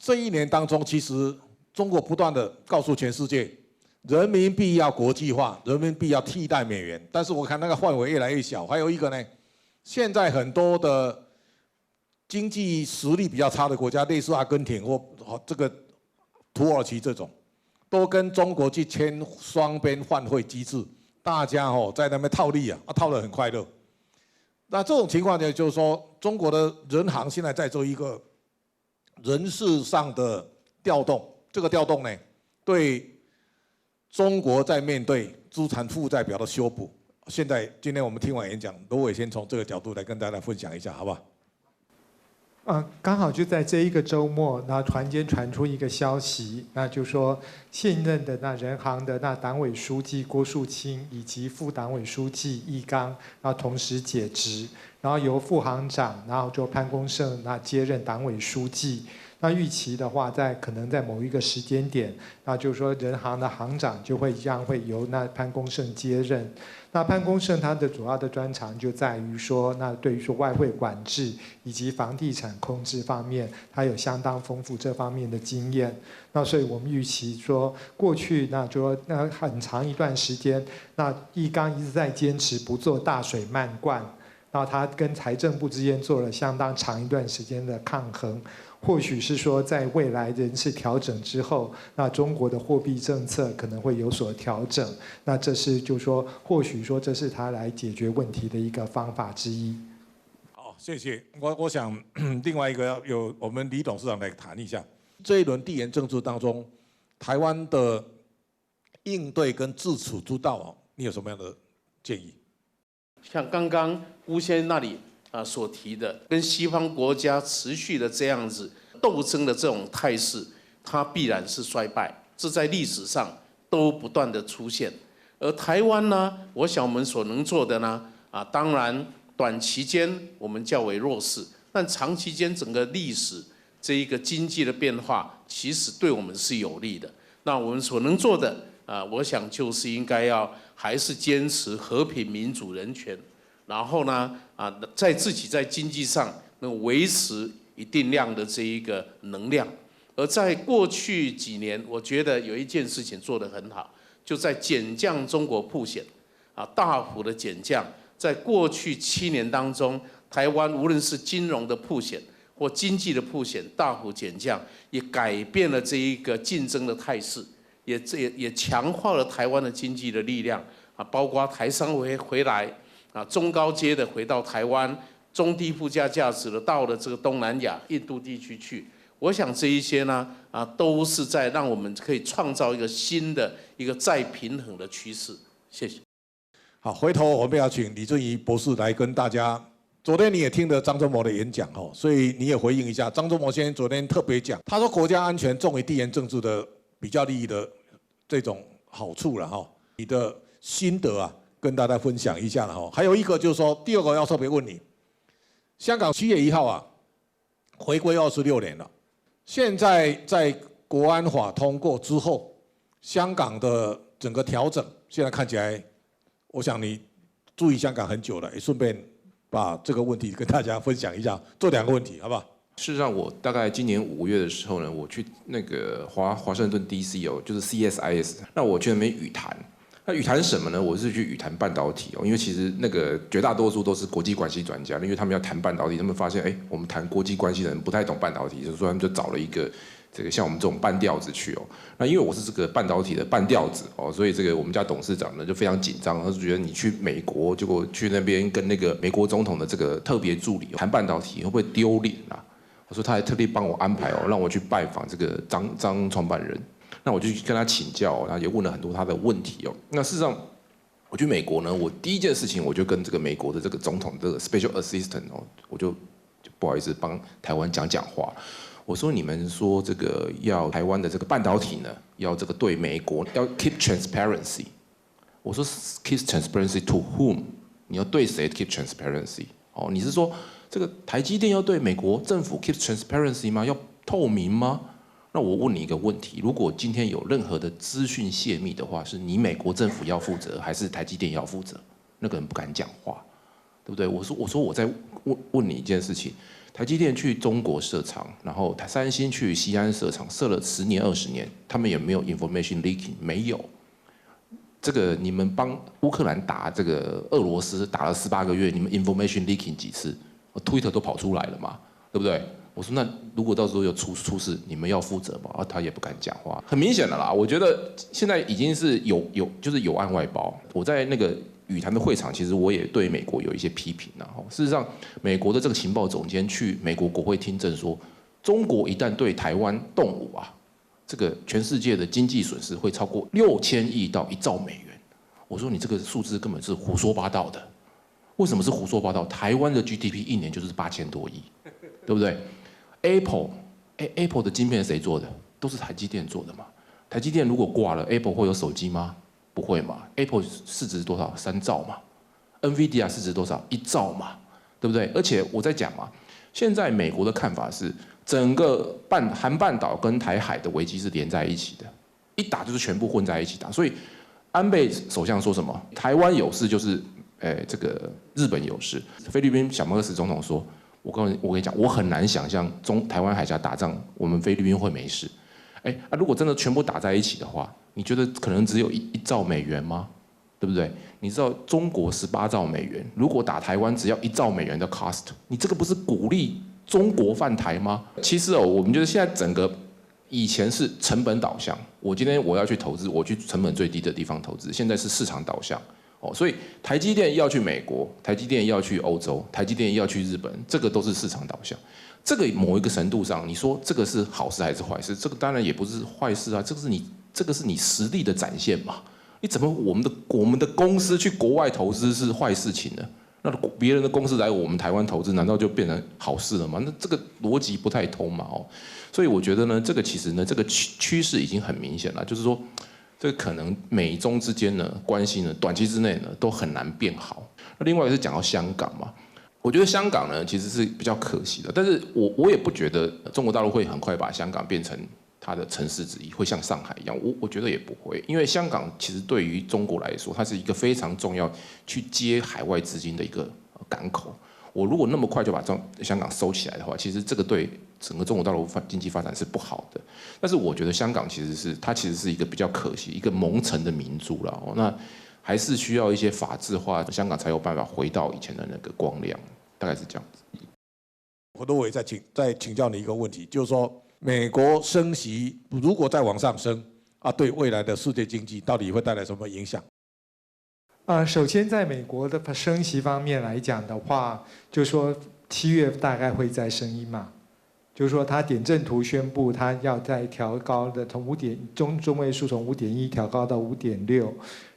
这一年当中，其实中国不断的告诉全世界，人民币要国际化，人民币要替代美元。但是我看那个范围越来越小。还有一个呢，现在很多的经济实力比较差的国家，类似阿根廷或这个土耳其这种，都跟中国去签双边换汇机制，大家在那边套利啊，套得很快乐。那这种情况呢，就是说中国的人行现在在做一个人事上的调动，这个调动呢，对中国在面对资产负债表的修补。今天我们听完演讲，罗瑋先从这个角度来跟大家分享一下，好不好？刚好就在这一个周末，那突然间传出一个消息，那就说现任的那人行的那党委书记郭树清以及副党委书记易纲，然后同时解职，然后由副行长，然后就潘功胜那接任党委书记。那预期的话，可能在某一个时间点，那就是说人行的行长就会一样会由那潘功胜接任。那潘功胜他的主要的专长就在于说，那对于说外汇管制以及房地产控制方面，他有相当丰富这方面的经验。那所以我们预期说，过去那就说那很长一段时间，那易纲一直在坚持不做大水漫灌，然后他跟财政部之间做了相当长一段时间的抗衡。或许是说，在未来人事调整之后，那中国的货币政策可能会有所调整。那这是就说，或许说这是他来解决问题的一个方法之一。好，谢谢。我想另外一个要由我们李董事长来谈一下这一轮地缘政治当中，台湾的应对跟自处之道你有什么样的建议？像刚刚辜先生那里所提的，跟西方国家持续的这样子斗争的这种态势，它必然是衰败，这在历史上都不断的出现。而台湾呢，我想我们所能做的呢，当然短期间我们较为弱势，但长期间整个历史这一个经济的变化，其实对我们是有利的。那我们所能做的我想就是应该要还是坚持和平、民主、人权。然后呢，在自己在经济上能维持一定量的这一个能量。而在过去几年，我觉得有一件事情做得很好，就在减降中国曝险，大幅的减降。在过去7年当中，台湾无论是金融的曝险或经济的曝险大幅减降，也改变了这一个竞争的态势，也强化了台湾的经济的力量，包括台商回来。中高阶的回到台湾，中低附加价值的到了这个东南亚、印度地区去。我想这一些呢，都是在让我们可以创造一个新的一个再平衡的趋势。谢谢。好，回头我们要请李俊仪博士来跟大家。昨天你也听了张忠谋的演讲所以你也回应一下。张忠谋先生昨天特别讲，他说国家安全重于地缘政治的比较利益的这种好处了你的心得跟大家分享一下了还有一个就是说，第二个要特别问你，香港7月1号回归26年了，现在在国安法通过之后，香港的整个调整，现在看起来，我想你注意香港很久了，也顺便把这个问题跟大家分享一下，做2个问题，好不好？事实上，我大概今年5月的时候呢，我去那个华盛顿 DC 就是 CSIS， 那我去那边语谈。那语谈什么呢？我是去语谈半导体因为其实那个绝大多数都是国际关系专家，因为他们要谈半导体，他们发现我们谈国际关系的人不太懂半导体，所以说他们就找了一个这个像我们这种半吊子去那因为我是这个半导体的半吊子所以这个我们家董事长呢就非常紧张，他就觉得你去美国，结果去那边跟那个美国总统的这个特别助理谈半导体会不会丢脸我说他还特地帮我安排让我去拜访这个张创办人。那我就去跟他请教，然后也问了很多他的问题那事实上，我去美国呢，我第一件事情我就跟这个美国的这个总统这个 Special Assistant 我就不好意思帮台湾讲话。我说你们说这个要台湾的这个半导体呢，要这个对美国要 keep transparency。我说 keep transparency to whom？ 你要对谁 keep transparency？ 你是说这个台积电要对美国政府 keep transparency 吗？要透明吗？那我问你一个问题：如果今天有任何的资讯泄密的话，是你美国政府要负责，还是台积电要负责？那个人不敢讲话。对不对？我说我在问你一件事情，台积电去中国设厂，然后三星去西安设厂，设了10年20年，他们也没有 information leaking， 没有。这个你们帮乌克兰打这个俄罗斯打了18个月，你们 information leaking 几次？Twitter 都跑出来了嘛，对不对？我说那如果到时候有出事，你们要负责吗？他也不敢讲话，很明显的啦。我觉得现在已经是就是有案外包。我在那个语坛的会场，其实我也对美国有一些批评啊。事实上，美国的这个情报总监去美国国会听证说，中国一旦对台湾动武啊，这个全世界的经济损失会超过6000亿到1兆美元。我说你这个数字根本是胡说八道的。为什么是胡说八道？台湾的 GDP 一年就是8000多亿，对不对？Apple 的晶片谁做的？都是台积电做的嘛。台积电如果挂了 ，Apple 会有手机吗？不会嘛。Apple 市值多少？3兆嘛。NVIDIA 市值多少？1兆嘛，对不对？而且我在讲嘛，现在美国的看法是，整个韩半岛跟台海的危机是连在一起的，一打就是全部混在一起打。所以安倍首相说什么？台湾有事就是，这个日本有事。菲律宾小马克思总统说。我跟你讲，我很难想象台湾海峡打仗，我们菲律宾会没事。如果真的全部打在一起的话，你觉得可能只有1兆美元吗？对不对？你知道中国18兆美元，如果打台湾只要1兆美元的 cost， 你这个不是鼓励中国犯台吗？其实我们觉得现在整个以前是成本导向，我今天我要去投资，我去成本最低的地方投资，现在是市场导向。所以台积电要去美国，台积电要去欧洲，台积电要去日本，这个都是市场导向。这个某一个程度上，你说这个是好事还是坏事？这个当然也不是坏事啊，这个是你实力的展现嘛。你怎么我们的公司去国外投资是坏事情呢？那别人的公司来我们台湾投资，难道就变成好事了吗？那这个逻辑不太通嘛。所以我觉得呢，这个其实呢，这个趋势已经很明显了，就是说。这个可能美中之间呢关系呢，短期之内呢都很难变好。那另外是讲到香港嘛，我觉得香港呢其实是比较可惜的，但是我也不觉得中国大陆会很快把香港变成它的城市之一，会像上海一样，我觉得也不会，因为香港其实对于中国来说，它是一个非常重要去接海外资金的一个港口。我如果那么快就把香港收起来的话，其实这个对整个中国大陆经济发展是不好的。但是我觉得香港其实是一个比较可惜、一个蒙尘的明珠了。那还是需要一些法治化，香港才有办法回到以前的那个光亮，大概是这样子。罗瑋再请教你一个问题，就是说美国升息如果再往上升啊，对未来的世界经济到底会带来什么影响？首先，在美国的升息方面来讲的话，就是说7月大概会再升1码，就是说他点阵图宣布他要再调高的，从中位数从5.1调高到5.6，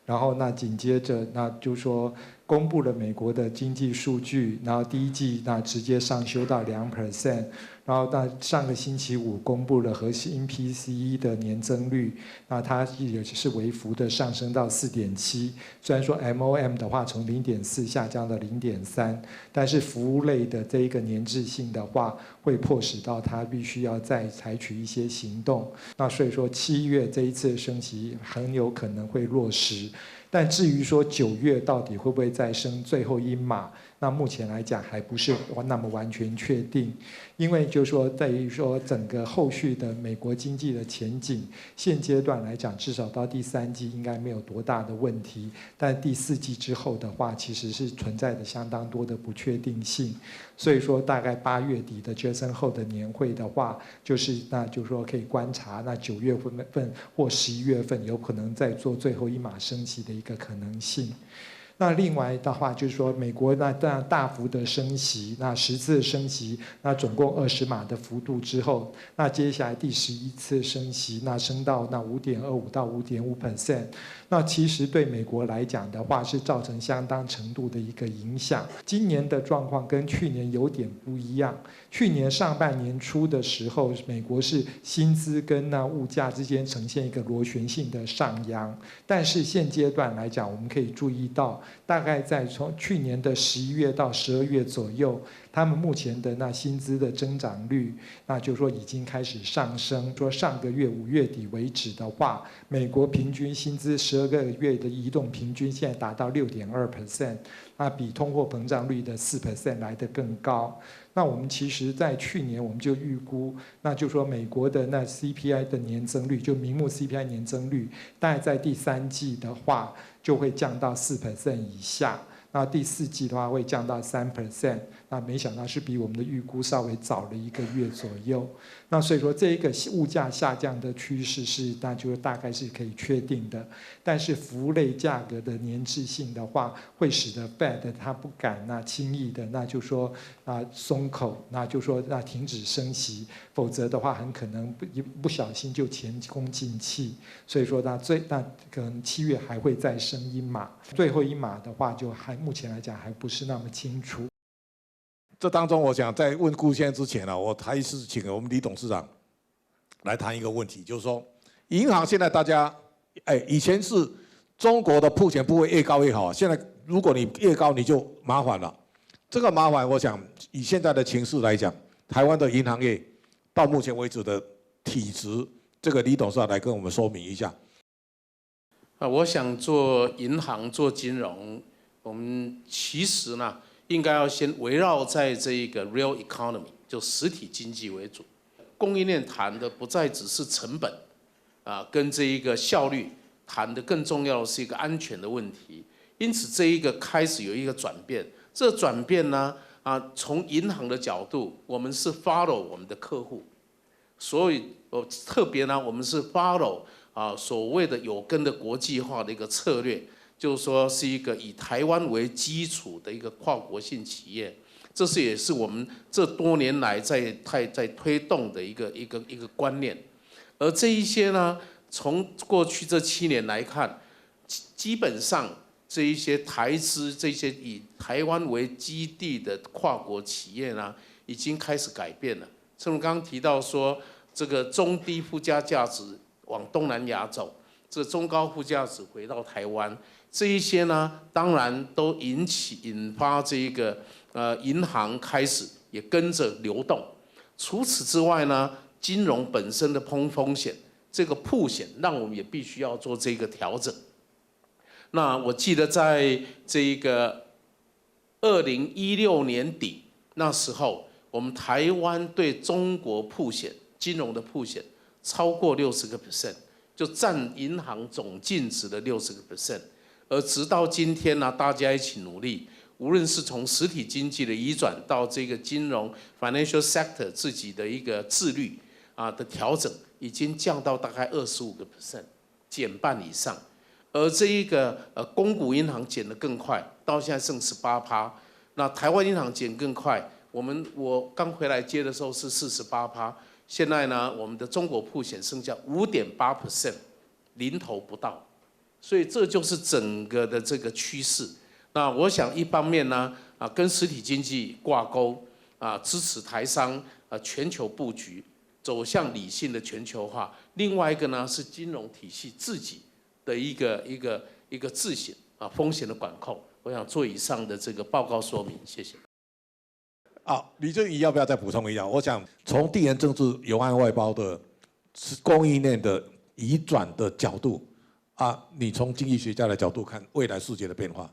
然后那紧接着那就是说公布了美国的经济数据，然后第一季那直接上修到2%。然后那上个星期五公布了核心 PCE 的年增率，那它也是微幅的上升到4.7，虽然说 MOM 的话从0.4下降到0.3，但是服务类的这一个年制性的话，会迫使到它必须要再采取一些行动。那所以说7月这一次升息很有可能会落实。但至于说9月到底会不会再升最后1码，那目前来讲还不是那么完全确定，因为就是说在于说整个后续的美国经济的前景，现阶段来讲至少到第3季应该没有多大的问题，但第4季之后的话，其实是存在的相当多的不确定性。所以说大概8月底的杰森后的年会的话，就是说可以观察那9月份或11月份有可能再做最后1码升息的一个可能性。那另外的话就是说，美国那大幅的升息，那10次升息，那总共20码的幅度之后，那接下来第11次升息，那升到那5.25%到5.5%，那其实对美国来讲的话，是造成相当程度的一个影响。今年的状况跟去年有点不一样，去年上半年初的时候，美国是薪资跟那物价之间呈现一个螺旋性的上扬，但是现阶段来讲，我们可以注意到。大概在从去年的11月到12月左右，他们目前的那薪资的增长率，那就是说已经开始上升。说上个月5月底为止的话，美国平均薪资12个月的移动平均现在达到6.2%，那比通货膨胀率的4% 来得更高。那我们其实在去年我们就预估，那就说美国的那 CPI 的年增率，就名目 CPI 年增率，大概在第3季的话就会降到4% 以下，那第4季的话会降到3%，那没想到是比我们的预估稍微早了1个月左右。那所以说这一个物价下降的趋势是，那就大概是可以确定的。但是服务类价格的粘滞性的话，会使得 Fed 它不敢那轻易的那就说松口，那就说那停止升息，否则的话很可能不小心就前功尽弃。所以说那可能7月还会再升1码，最后1码的话就目前来讲还不是那么清楚。这当中，我想在问顾先生之前我还是请我们李董事长来谈一个问题，就是说，银行现在大家，以前是中国的铺钱部位越高越好，现在如果你越高你就麻烦了。这个麻烦，我想以现在的情势来讲，台湾的银行业到目前为止的体质，这个李董事长来跟我们说明一下。我想做银行做金融，我们其实呢，应该要先围绕在这一个 real economy， 就实体经济为主。供应链谈的不再只是成本，跟这一个效率谈的更重要的是一个安全的问题。因此，这一个开始有一个转变。这转变呢，从银行的角度，我们是 follow 我们的客户，所以特别呢，我们是 follow 所谓的有根的国际化的一个策略。就是说，是一个以台湾为基础的一个跨国性企业，这也是我们这多年来在推动的一个观念。而这一些呢，从过去这7年来看，基本上这一些台资这些以台湾为基地的跨国企业呢，已经开始改变了。正如刚刚提到说，这个中低附加价值往东南亚走，这个中高附加值回到台湾。这一些呢，当然都引发这一个银行开始也跟着流动。除此之外呢，金融本身的风险，这个曝险，让我们也必须要做这个调整。那我记得在这一个2016年底那时候，我们台湾对中国曝险、金融的曝险超过60%，就占银行总净值的60%。而直到今天呢，大家一起努力，无论是从实体经济的移转到这个金融 financial sector 自己的一个自律的调整，已经降到大概25%，减半以上。而这一个公股银行减得更快，到现在剩18%。那台湾银行减更快，我刚回来接的时候是48%，现在呢，我们的中国曝险剩下5.8%，零头不到。所以这就是整个的这个趋势。那我想一方面呢，跟实体经济挂钩，支持台商全球布局，走向理性的全球化。另外一个呢是金融体系自己的一个自省风险的管控。我想做以上的这个报告说明，谢谢。李正仪要不要再补充一下？我想从地缘政治、友岸外包的供应链的移转的角度。你从经济学家的角度看未来世界的变化。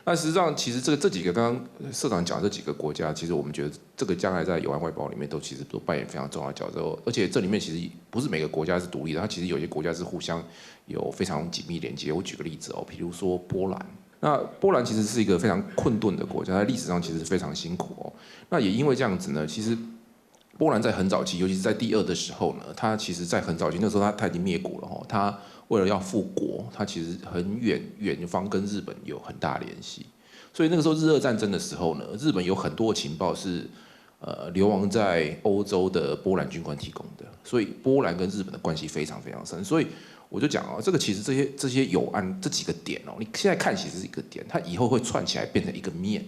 那实际上，其实这几个刚刚社长讲这几个国家，其实我们觉得这个将来在友岸外包里面其实都扮演非常重要的角色。而且这里面其实不是每个国家是独立的，它其实有些国家是互相有非常紧密连接。我举个例子比如说波兰。那波兰其实是一个非常困顿的国家，在历史上其实非常辛苦那也因为这样子呢，其实波兰在很早期，尤其是在第2的时候呢，它其实在很早期那时候它已经灭国了它为了要复国，它其实很远方跟日本有很大联系，所以那个时候日俄战争的时候呢，日本有很多情报是流亡在欧洲的波兰军官提供的，所以波兰跟日本的关系非常非常深。所以我就讲这个其实这些友岸这几个点你现在看其实是一个点，它以后会串起来变成一个面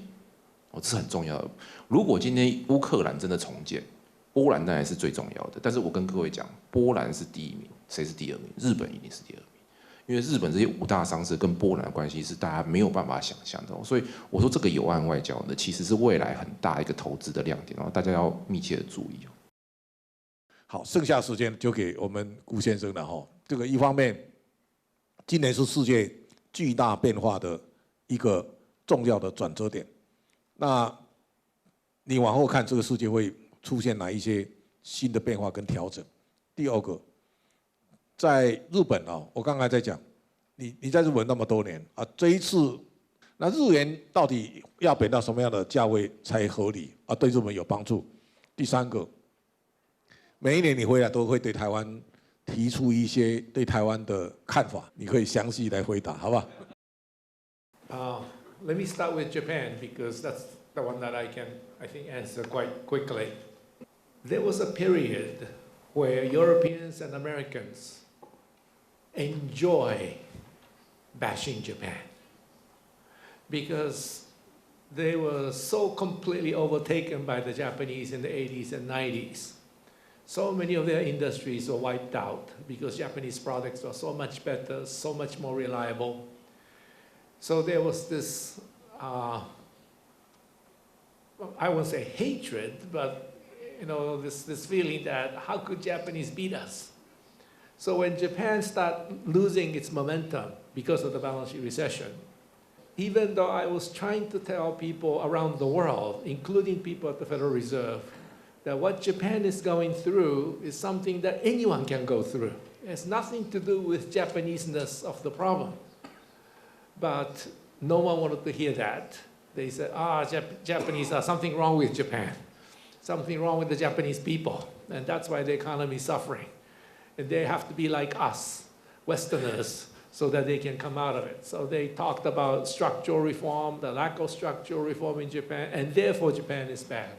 这是很重要的。如果今天乌克兰真的重建，波兰当然是最重要的，但是我跟各位讲，波兰是第1名。谁是第2名？日本一定是第2名，因为日本这些5大商社跟波兰的关系是大家没有办法想象的，所以我说这个友岸外交呢，其实是未来很大一个投资的亮点，大家要密切的注意。好，剩下时间就给我们辜先生了哈。这个一方面，今年是世界巨大变化的一个重要的转折点。那你往后看，这个世界会出现哪一些新的变化跟调整？第二个，在日本啊，我刚才在讲，你在日本那么多年啊，这一次，那日元到底要贬到什么样的价位才合理啊？对日本有帮助。第三个。每一年你回来都会对台湾提出一些对台湾的看法，你可以详细来回答，好不好？Let me start with Japan because that's the one that I think answer quite quickly. There was a period where Europeans and Americans enjoy bashing Japan because they were so completely overtaken by the Japanese in the 80s and 90s. So many of their industries were wiped out because Japanese products were so much better, so much more reliable. So there was this, I won't say hatred, but this feeling that how could Japanese beat us? So when Japan started losing its momentum because of the balance sheet recession, even though I was trying to tell people around the world, including people at the Federal Reserve, that what Japan is going through is something that anyone can go through. It has nothing to do with Japanese-ness of the problem. But no one wanted to hear that. They said, Japanese, something wrong with Japan. Something wrong with the Japanese people. And that's why the economy is suffering. And they have to be like us, Westerners, so that they can come out of it. So they talked about structural reform, the lack of structural reform in Japan, and therefore Japan is bad.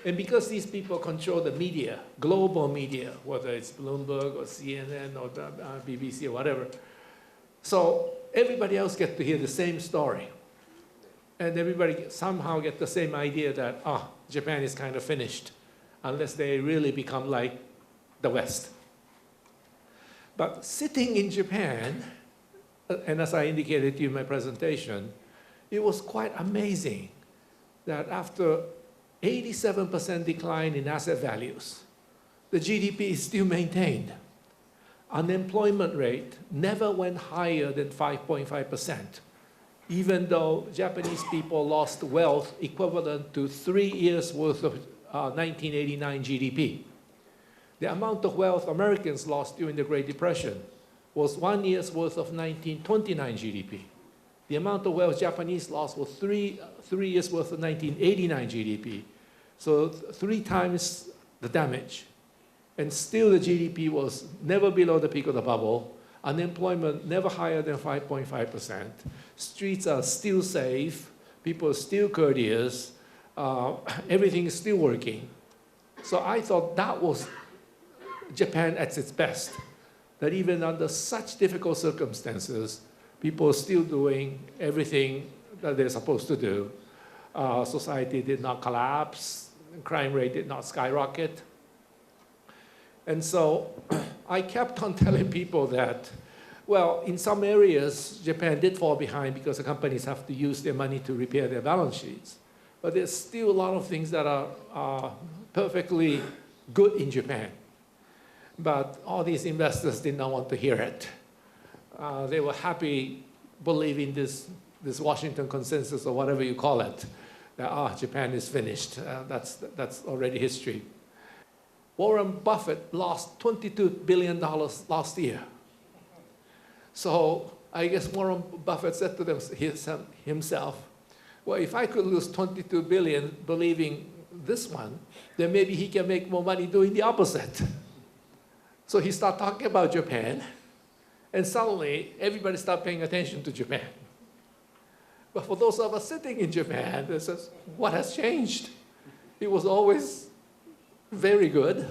And because these people control the media, global media, whether it's Bloomberg or CNN or BBC or whatever, so everybody else gets to hear the same story. And everybody somehow get the same idea that, Japan is kind of finished, unless they really become like the West. But sitting in Japan, and as I indicated to you in my presentation, it was quite amazing that after 87% decline in asset values, the GDP is still maintained. Unemployment rate never went higher than 5.5%, even though Japanese people lost wealth equivalent to 3 years' worth of 1989 GDP. The amount of wealth Americans lost during the Great Depression was 1 year's worth of 1929 GDP. The amount of wealth Japanese lost was three years' worth of 1989 GDP. So 3 times the damage. And still the GDP was never below the peak of the bubble. Unemployment never higher than 5.5%. Streets are still safe. People are still courteous. Everything is still working. So I thought that was Japan at its best. That even under such difficult circumstances, people are still doing everything that they're supposed to do. Society did not collapse. Crime rate did not skyrocket. And so I kept on telling people that, well, in some areas, Japan did fall behind because the companies have to use their money to repair their balance sheets. But there's still a lot of things that are perfectly good in Japan. But all these investors did not want to hear it. They were happy believing this Washington consensus or whatever you call it, that Japan is finished. That's already history. Warren Buffett lost $22 billion last year. So I guess Warren Buffett said to himself, well, if I could lose $22 billion believing this one, then maybe he can make more money doing the opposite. So he started talking about Japan, and suddenly everybody started paying attention to Japan. But for those of us sitting in Japan, they says, what has changed? It was always very good.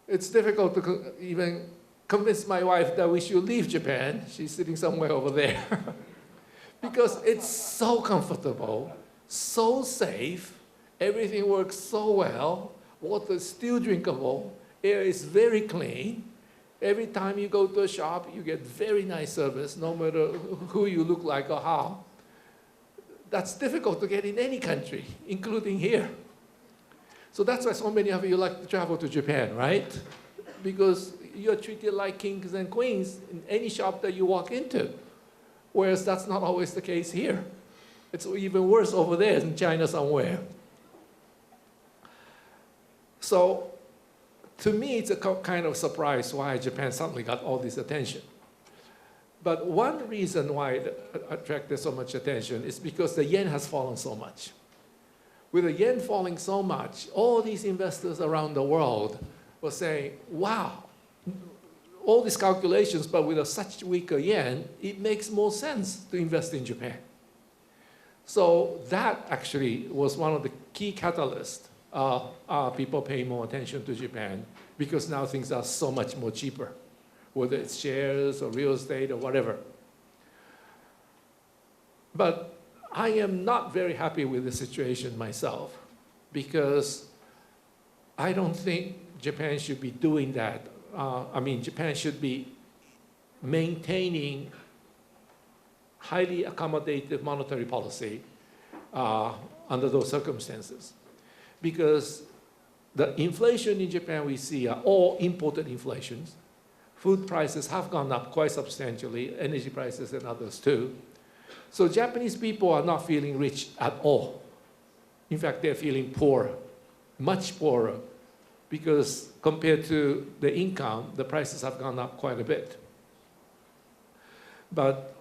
It's difficult to even convince my wife that we should leave Japan. She's sitting somewhere over there. Because it's so comfortable, so safe, everything works so well, water is still drinkable, air is very clean, Every time you go to a shop, you get very nice service, no matter who you look like or how. That's difficult to get in any country, including here. So that's why so many of you like to travel to Japan, right? Because you're treated like kings and queens in any shop that you walk into. Whereas that's not always the case here. It's even worse over there in China somewhere. So to me, it's a kind of surprise why Japan suddenly got all this attention. But one reason why it attracted so much attention is because the yen has fallen so much. With the yen falling so much, all these investors around the world were saying, wow, all these calculations, but with such weaker yen, it makes more sense to invest in Japan. So that actually was one of the key catalysts. People paying more attention to Japan because now things are so much more cheaper, whether it's shares or real estate or whatever. But I am not very happy with the situation myself because I don't think Japan should be doing that. Japan should be maintaining highly accommodative monetary policy under those circumstances. Because the inflation in Japan we see are all imported inflations. Food prices have gone up quite substantially, energy prices and others too. So Japanese people are not feeling rich at all. In fact, they're feeling poor, much poorer, because compared to the income, the prices have gone up quite a bit. But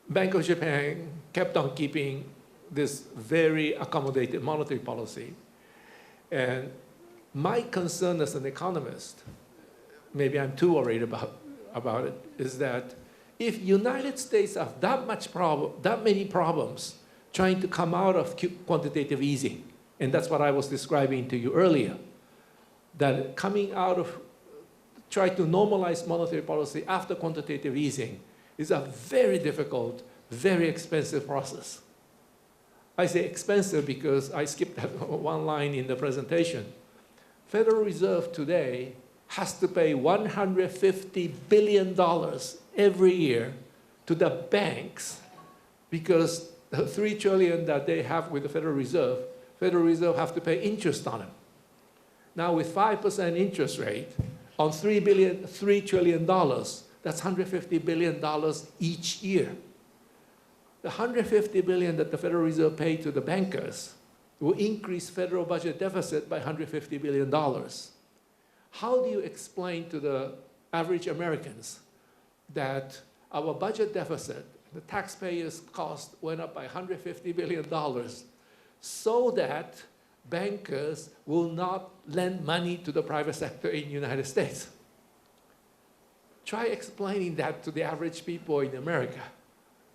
Bank of Japan kept on keeping this very accommodated monetary policy. And my concern as an economist, maybe I'm too worried about it, is that if United States have that many problems trying to come out of quantitative easing, and that's what I was describing to you earlier, that coming out of, try to normalize monetary policy after quantitative easing is a very difficult, very expensive process. I say expensive because I skipped that one line in the presentation. Federal Reserve today has to pay $150 billion every year to the banks because the $3 trillion that they have with the Federal Reserve have to pay interest on it. Now with 5% interest rate on $3 trillion, that's $150 billion each year. The $150 billion that the Federal Reserve paid to the bankers will increase federal budget deficit by $150 billion. How do you explain to the average Americans that our budget deficit, the taxpayers' cost went up by $150 billion so that bankers will not lend money to the private sector in the United States? Try explaining that to the average people in America.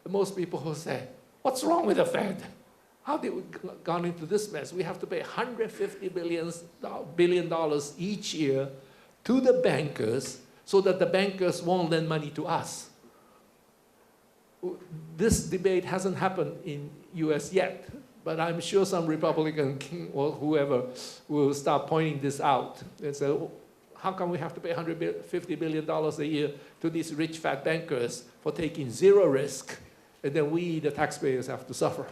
Most people will say, what's wrong with the Fed? How did we gone into this mess? We have to pay $150 billion each year to the bankers so that the bankers won't lend money to us. This debate hasn't happened in US yet, but I'm sure some Republican or whoever will start pointing this out and say, how come we have to pay $150 billion a year to these rich fat bankers for taking zero risk, and then we, the taxpayers, have to suffer?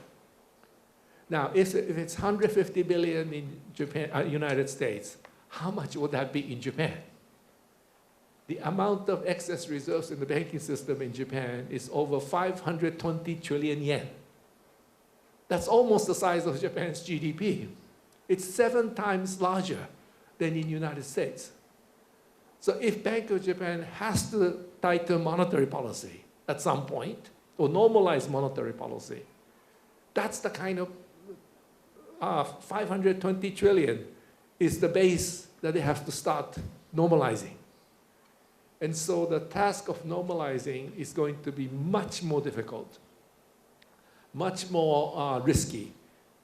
Now, if it's $150 billion in Japan, United States, how much would that be in Japan? The amount of excess reserves in the banking system in Japan is over 520 trillion yen. That's almost the size of Japan's GDP. It's 7 times larger than in the United States. So if Bank of Japan has to tighten monetary policy at some point, or normalize monetary policy, that's the kind of 520 trillion is the base that they have to start normalizing. And so the task of normalizing is going to be much more difficult, much more risky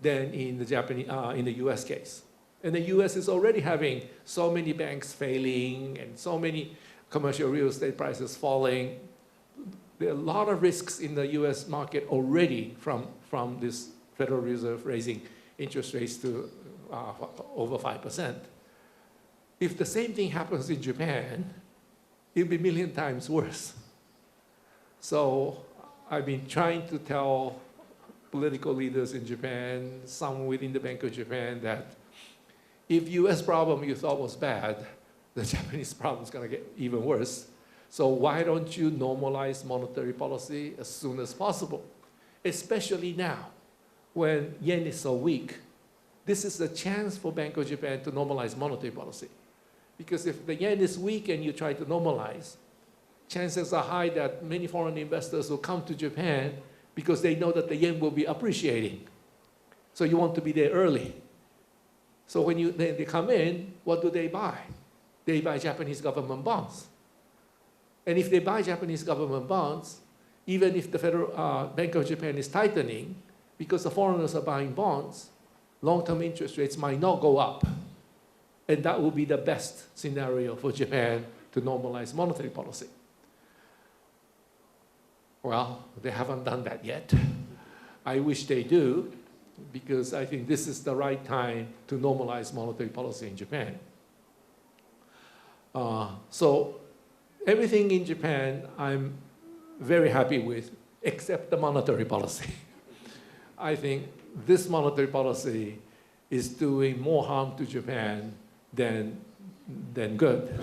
than in the US case. And the US is already having so many banks failing and so many commercial real estate prices falling. There are a lot of risks in the US market already from this Federal Reserve raising interest rates to over 5%. If the same thing happens in Japan, it'll be a million times worse. So I've been trying to tell political leaders in Japan, some within the Bank of Japan, that if US problem you thought was bad, the Japanese problem is going to get even worse. So why don't you normalize monetary policy as soon as possible? Especially now, when yen is so weak. This is a chance for Bank of Japan to normalize monetary policy. Because if the yen is weak and you try to normalize, chances are high that many foreign investors will come to Japan because they know that the yen will be appreciating. So you want to be there early. So when they come in, what do they buy? They buy Japanese government bonds. And if they buy Japanese government bonds, even if the Federal Bank of Japan is tightening, because the foreigners are buying bonds, long-term interest rates might not go up. And that will be the best scenario for Japan to normalize monetary policy. Well, they haven't done that yet. I wish they do, because I think this is the right time to normalize monetary policy in Japan. So everything in Japan I'm very happy with, except the monetary policy. I think this monetary policy is doing more harm to Japan than good.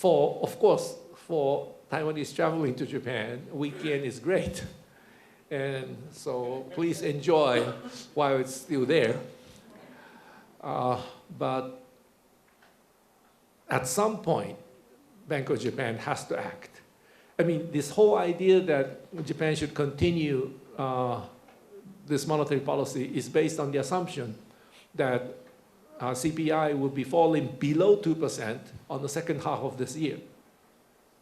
Of course, for Taiwanese traveling to Japan, weekend is great. And so please enjoy while it's still there. But at some point, Bank of Japan has to act. I mean, this whole idea that Japan should continue this monetary policy is based on the assumption that CPI will be falling below 2% on the second half of this year.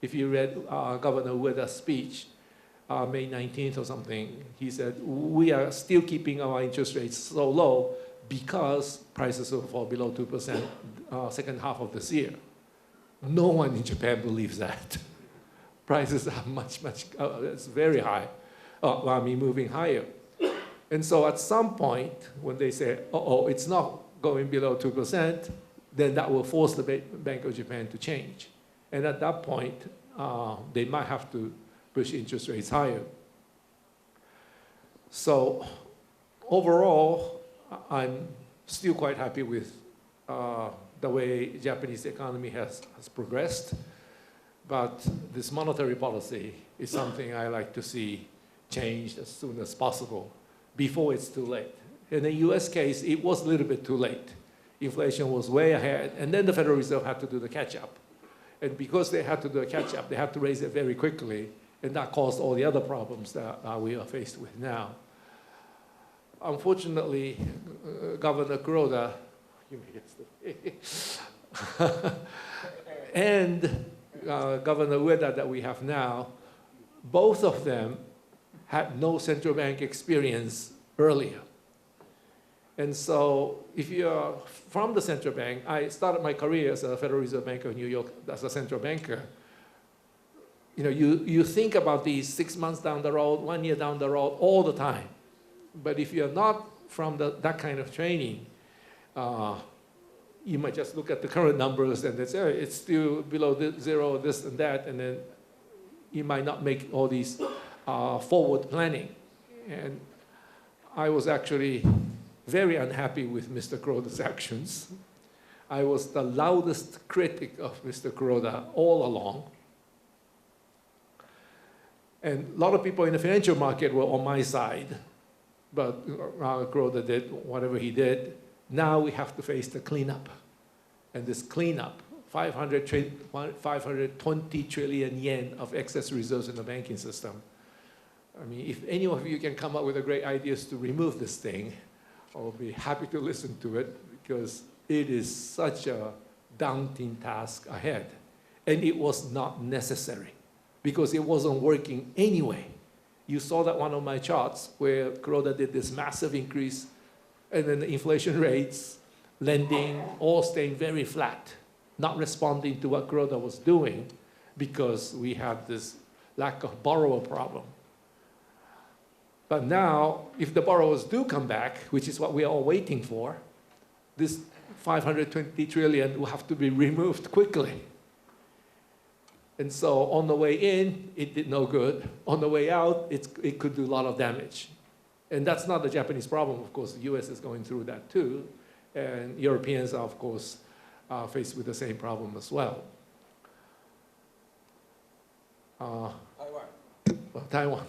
If you read Governor Ueda's speech, May 19th or something, he said, we are still keeping our interest rates so low because prices will fall below 2% second half of this year. No one in Japan believes that. Prices are it's very high. Moving higher. And so at some point, when they say, it's not going below 2%, then that will force the Bank of Japan to change. And at that point, they might have to push interest rates higher. So overall, I'm still quite happy with the way Japanese economy has progressed. But this monetary policy is something I like to see changed as soon as possible, before it's too late. In the US case, it was a little bit too late. Inflation was way ahead, and then the Federal Reserve had to do the catch-up. And because they had to do a catch-up, they had to raise it very quickly, and that caused all the other problems that we are faced with now. Unfortunately, Governor Kuroda, and Governor Ueda that we have now, both of them had no central bank experience earlier. And so if you're from the central bank, I started my career as a Federal Reserve Bank of New York as a central banker. You think about these 6 months down the road, 1 year down the road, all the time. But if you're not from that kind of training, you might just look at the current numbers and say, it's still below zero, this and that, and then you might not make all these forward planning. And I was actually very unhappy with Mr. Kuroda's actions. I was the loudest critic of Mr. Kuroda all along. And a lot of people in the financial market were on my side, but Kuroda did whatever he did. Now we have to face the cleanup. And this cleanup, 520 trillion yen of excess reserves in the banking system. I mean, if any of you can come up with great ideas to remove this thing, I'll be happy to listen to it, because it is such a daunting task ahead. And it was not necessary, because it wasn't working anyway. You saw that one of my charts where Kuroda did this massive increase, and then the inflation rates, lending, all staying very flat, not responding to what Kuroda was doing, because we had this lack of borrower problem. But now, if the borrowers do come back, which is what we are all waiting for, this 520 trillion will have to be removed quickly. And so on the way in, it did no good. On the way out, it could do a lot of damage. And that's not the Japanese problem, of course. The US is going through that too. And Europeans are, of course, faced with the same problem as well. Taiwan.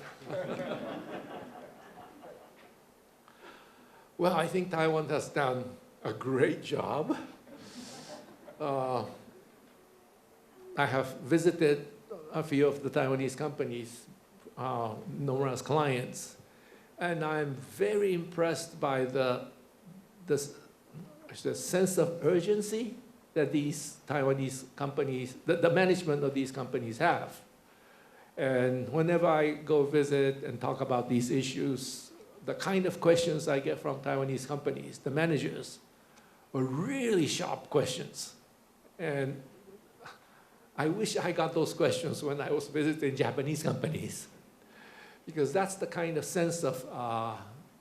Well, I think Taiwan has done a great job. I have visited a few of the Taiwanese companies, numerous clients, and I'm very impressed by the sense of urgency that these Taiwanese companies, the management of these companies have. And whenever I go visit and talk about these issues, the kind of questions I get from Taiwanese companies, the managers, are really sharp questions. And I wish I got those questions when I was visiting Japanese companies, because that's the kind of sense of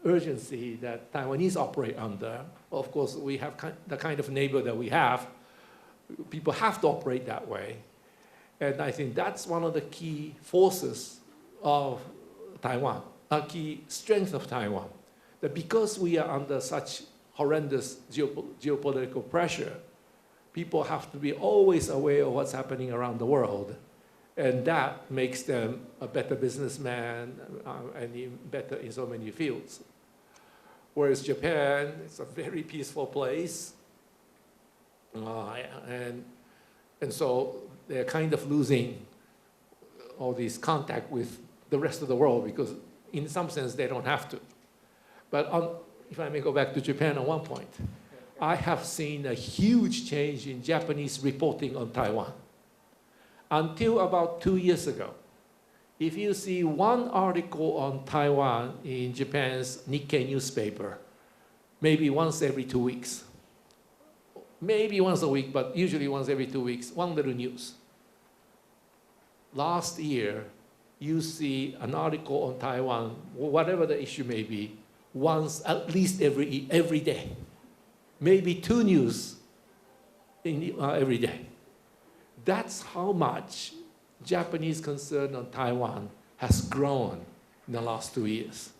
urgency that Taiwanese operate under. Of course, we have the kind of neighbor that we have. People have to operate that way. And I think that's one of the key forces of Taiwan, a key strength of Taiwan, that because we are under such horrendous geopolitical pressure, people have to be always aware of what's happening around the world. And that makes them a better businessman and better in so many fields. Whereas Japan, it's a very peaceful place. And so they're kind of losing all this contact with the rest of the world because in some sense they don't have to. But if I may go back to Japan on one point, I have seen a huge change in Japanese reporting on Taiwan. Until about 2 years ago, if you see one article on Taiwan in Japan's Nikkei newspaper, maybe once every 2 weeks, maybe once a week, but usually once every 2 weeks, one little news. Last year, you see an article on Taiwan, whatever the issue may be, once at least every day. Maybe 2 news every day. That's how much Japanese concern on Taiwan has grown in the last 2 years.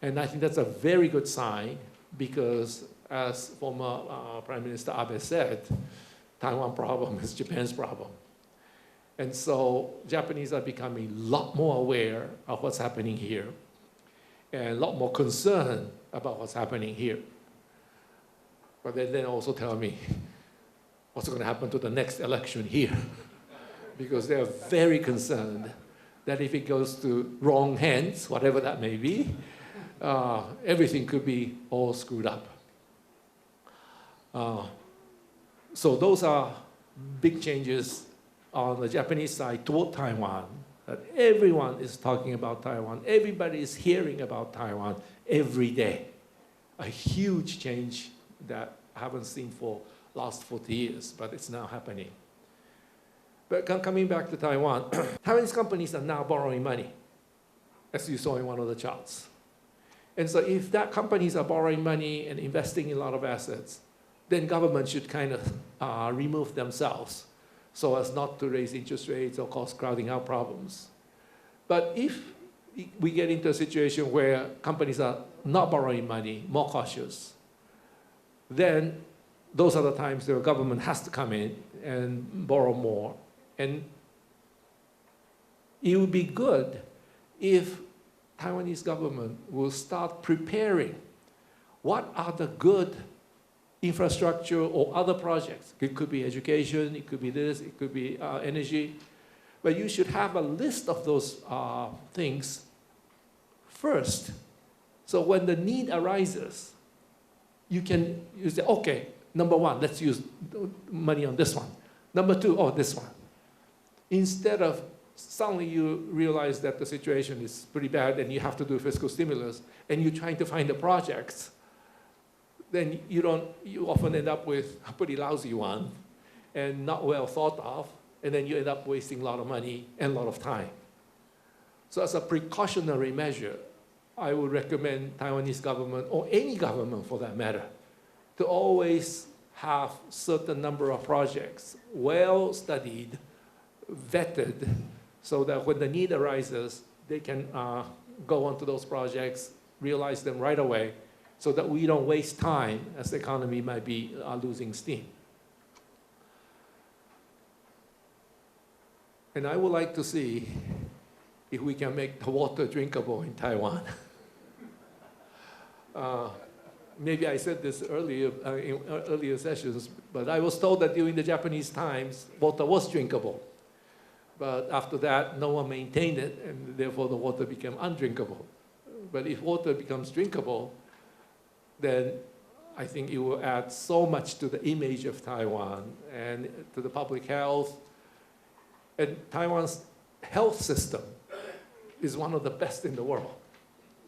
And I think that's a very good sign because, as former Prime Minister Abe said, Taiwan problem is Japan's problem. And so Japanese are becoming a lot more aware of what's happening here and a lot more concerned about what's happening here. But then also tell me what's going to happen to the next election here. Because they're very concerned that if it goes to wrong hands, whatever that may be, everything could be all screwed up. So those are big changes on the Japanese side toward Taiwan, that everyone is talking about Taiwan. Everybody is hearing about Taiwan every day. A huge change that I haven't seen for last 40 years, but it's now happening. But coming back to Taiwan, Taiwanese companies are now borrowing money, as you saw in one of the charts. And so if that companies are borrowing money and investing in a lot of assets, then government should kind of remove themselves so as not to raise interest rates or cause crowding out problems. But if we get into a situation where companies are not borrowing money, more cautious, then those are the times the government has to come in and borrow more. And it would be good if Taiwanese government will start preparing what are the good infrastructure or other projects. It could be education, it could be this, it could be energy. But you should have a list of those things first. So when the need arises, you say, okay, number one, let's use money on this one. Number two, oh, this one. Instead of suddenly you realize that the situation is pretty bad and you have to do fiscal stimulus and you're trying to find the projects, then you often end up with a pretty lousy one and not well thought of, and then you end up wasting a lot of money and a lot of time. So as a precautionary measure, I would recommend Taiwanese government, or any government for that matter, to always have certain number of projects well studied, vetted, so that when the need arises, they can go onto those projects, realize them right away, so that we don't waste time as the economy might be losing steam. And I would like to see if we can make the water drinkable in Taiwan. Maybe I said this earlier in earlier sessions, but I was told that during the Japanese times, water was drinkable. But after that, no one maintained it, and therefore the water became undrinkable. But if water becomes drinkable, then I think it will add so much to the image of Taiwan and to the public health. And Taiwan's health system is one of the best in the world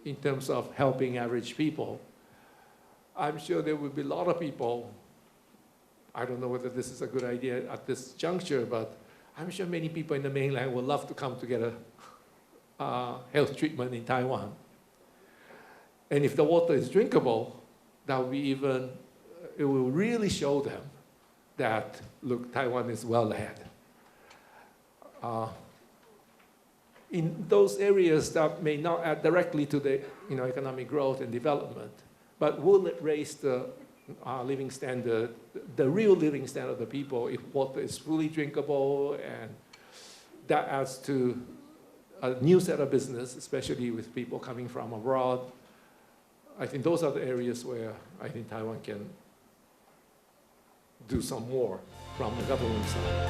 in terms of helping average people. I'm sure there will be a lot of people, I don't know whether this is a good idea at this juncture, but I'm sure many people in the mainland would love to come to get a health treatment in Taiwan. And if the water is drinkable, that will be even, it will really show them that, look, Taiwan is well ahead. In those areas that may not add directly to the economic growth and development, but will it raise the living standard, the real living standard of the people if water is fully drinkable, and that adds to a new set of business, especially with people coming from abroad. I think those are the areas where I think Taiwan can do some more from the government side.